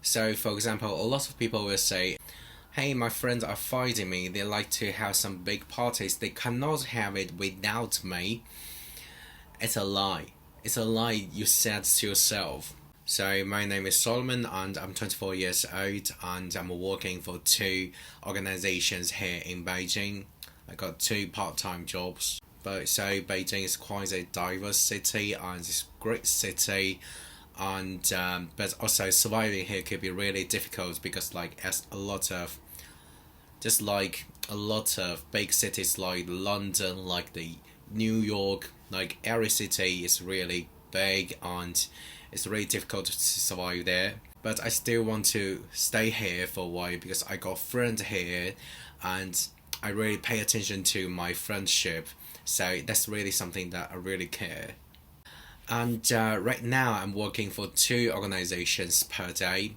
So for example, a lot of people will say, hey, my friends are fighting me, they like to have some big parties, they cannot have it without me. It's a lie. It's a lie you said to yourself. So my name is Solomon and I'm 24 years old and I'm working for two organizations here in Beijing. I got two part-time jobs. But so Beijing is quite a diverse city and it's a great city, and but also surviving here could be really difficult because as a lot of just like a lot of big cities like London, like the New York, like every city is really big and it's really difficult to survive there. But I still want to stay here for a while because I got friends here and I really pay attention to my friendship. So that's really something that I really care. And right now I'm working for two organizations per day.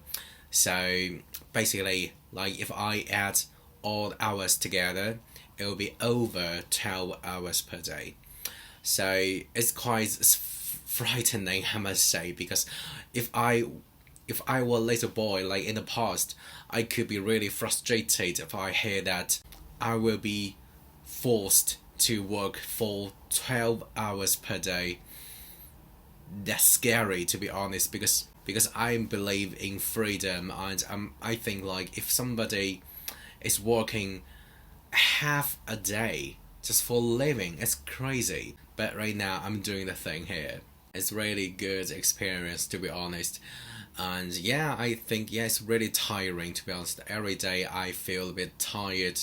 So basically, like if I add all the hours together, it will be over 12 hours per day. So it's quite frightening, I must say, because if I if I were a little boy like in the past, I could be really frustrated if I hear that I will be forced to work for 12 hours per day. That's scary, to be honest, because I believe in freedom, and I think like if somebody is working half a day just for living, it's crazy. But right now I'm doing the thing here. It's really good experience, to be honest. And yeah, I think yeah, it's really tiring, to be honest. Every day I feel a bit tired,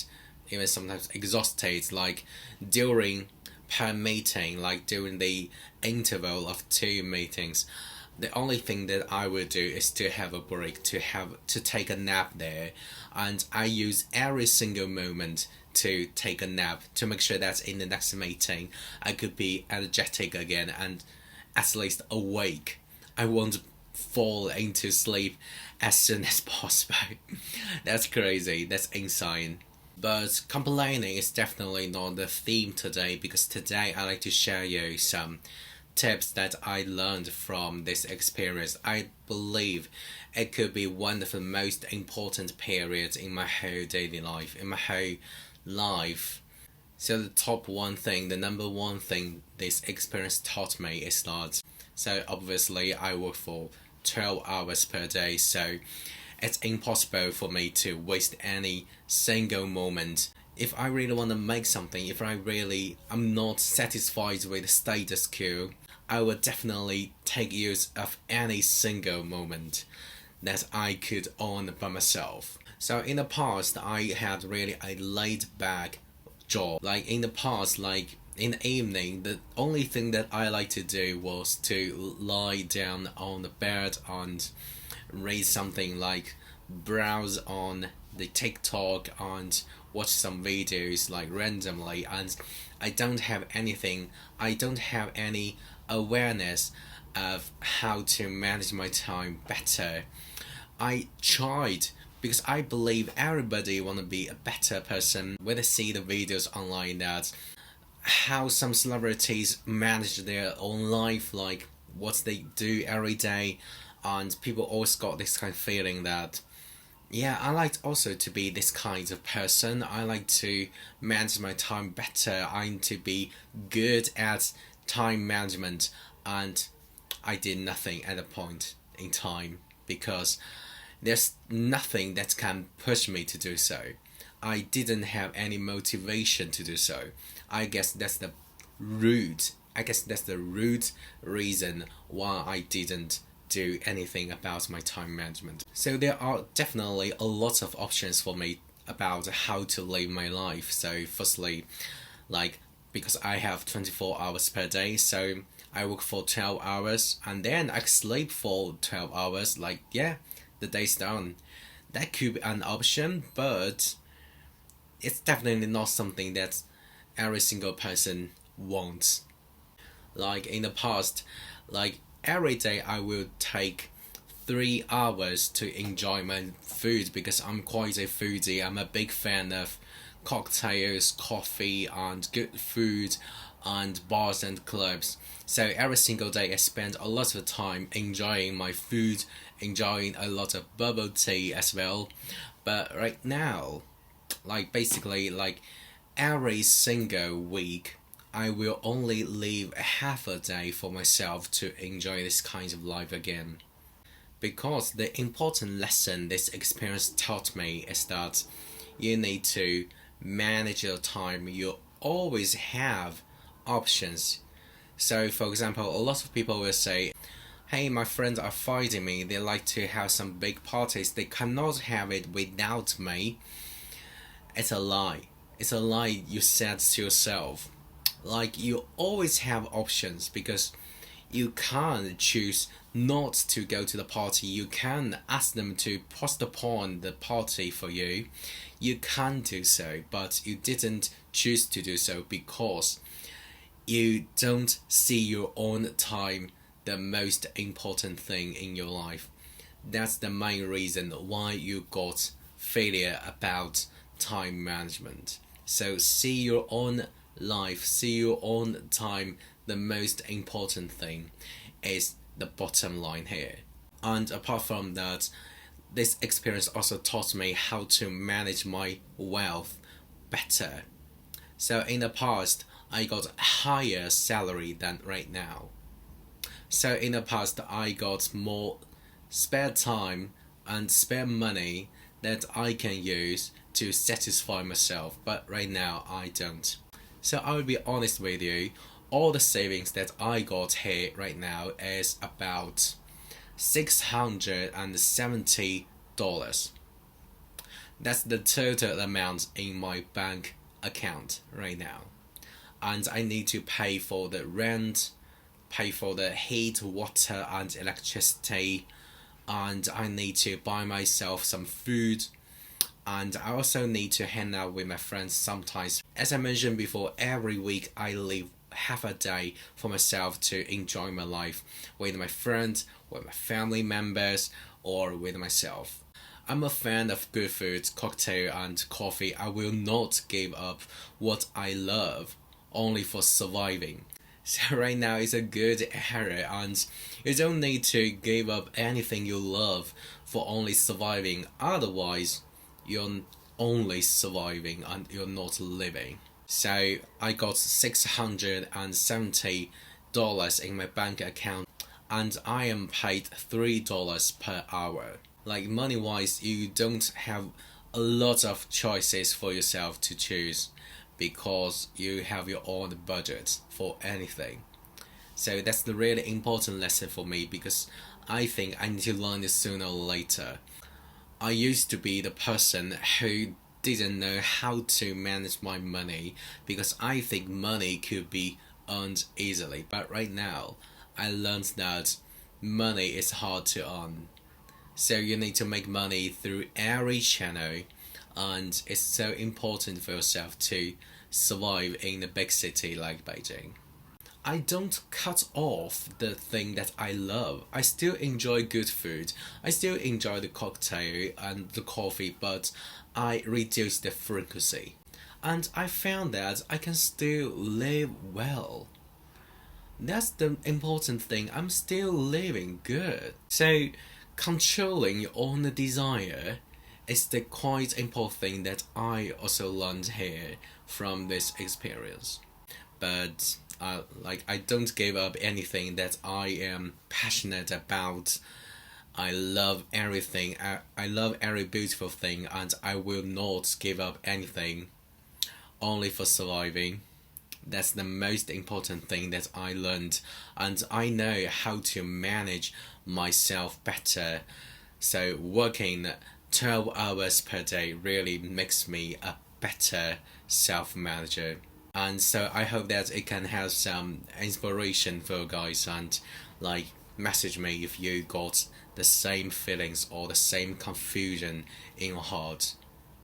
even sometimes exhausted, like during per meeting, like during the interval of two meetings. The only thing that I will do is to have a break, to take a nap there, and I use every single moment to take a nap to make sure that in the next meeting I could be energetic again and at least awake. I won't fall into sleep as soon as possible. That's crazy. That's insane. But complaining is definitely not the theme today, because today I like to share you some tips that I learned from this experience. I believe it could be one of the most important periods in my whole daily life, in my whole life. So the number one thing this experience taught me is that, so obviously I work for 12 hours per day, so it's impossible for me to waste any single moment. If I really want to make something, if I'm not satisfied with the status quo, I would definitely take use of any single moment that I could own by myself. So in the past, I had really a laid back job. Like in the past, like in the evening, the only thing that I like to do was to lie down on the bed and read something, like browse on the TikTok and watch some videos like randomly, and I don't have any awareness of how to manage my time better. I tried because I believe everybody want to be a better person. When I see the videos online that how some celebrities manage their own life, like what they do every day, and people always got this kind of feeling that yeah, I like also to be this kind of person. I like to manage my time better. I need to be good at time management, and I did nothing at a point in time because there's nothing that can push me to do so. I didn't have any motivation to do so. I guess that's the root reason why I didn't do anything about my time management. So there are definitely a lot of options for me about how to live my life. So firstly, like because I have 24 hours per day, so I work for 12 hours and then I sleep for 12 hours, like yeah, the day's done. That could be an option, but it's definitely not something that every single person wants. Like in the past, like every day I will take 3 hours to enjoy my food because I'm quite a foodie. I'm a big fan of cocktails, coffee, and good food, and bars and clubs. So every single day I spend a lot of time enjoying my food, enjoying a lot of bubble tea as well. But right now, like basically like every single week, I will only leave half a day for myself to enjoy this kind of life again. Because the important lesson this experience taught me is that you need to manage your time. You always have options. So, for example, a lot of people will say, hey, my friends are fighting me. They like to have some big parties. They cannot have it without me. It's a lie. It's a lie you said to yourself. Like, you always have options because you can't choose not to go to the party. You can ask them to postpone the party for you. You can do so, but you didn't choose to do so because you don't see your own time the most important thing in your life. That's the main reason why you got failure about time management. So see your own life, see your own time, the most important thing is the bottom line here. And apart from that, this experience also taught me how to manage my wealth better. So in the past, I got a higher salary than right now. So in the past, I got more spare time and spare money that I can use to satisfy myself, but right now I don't. So I will be honest with you, all the savings that I got here right now is about $670. That's the total amount in my bank account right now. And I need to pay for the rent, pay for the heat, water and electricity, and I need to buy myself some food, and I also need to hang out with my friends sometimes. As I mentioned before, every week I leave half a day for myself to enjoy my life with my friends, with my family members, or with myself. I'm a fan of good food, cocktail and coffee. I will not give up what I love only for surviving. So right now is a good era and you don't need to give up anything you love for only surviving. Otherwise, you're only surviving and you're not living. So I got $670 in my bank account and I am paid $3 per hour. Like money wise, you don't have a lot of choices for yourself to choose because you have your own budget for anything. So that's the really important lesson for me because I think I need to learn this sooner or later. I used to be the person who didn't know how to manage my money because I think money could be earned easily. But right now, I learned that money is hard to earn. So you need to make money through every channel, and it's so important for yourself to survive in a big city like Beijing. I don't cut off the thing that I love. I still enjoy good food. I still enjoy the cocktail and the coffee, but I reduce the frequency. And I found that I can still live well. That's the important thing. I'm still living good. So controlling your own desire is the quite important thing that I also learned here from this experience. But I don't give up anything that I am passionate about. I love everything. I love every beautiful thing, and I will not give up anything only for surviving. That's the most important thing that I learned, and I know how to manage myself better. So working 12 hours per day really makes me a better self-manager. And so I hope that it can have some inspiration for you guys, and like message me if you got the same feelings or the same confusion in your heart.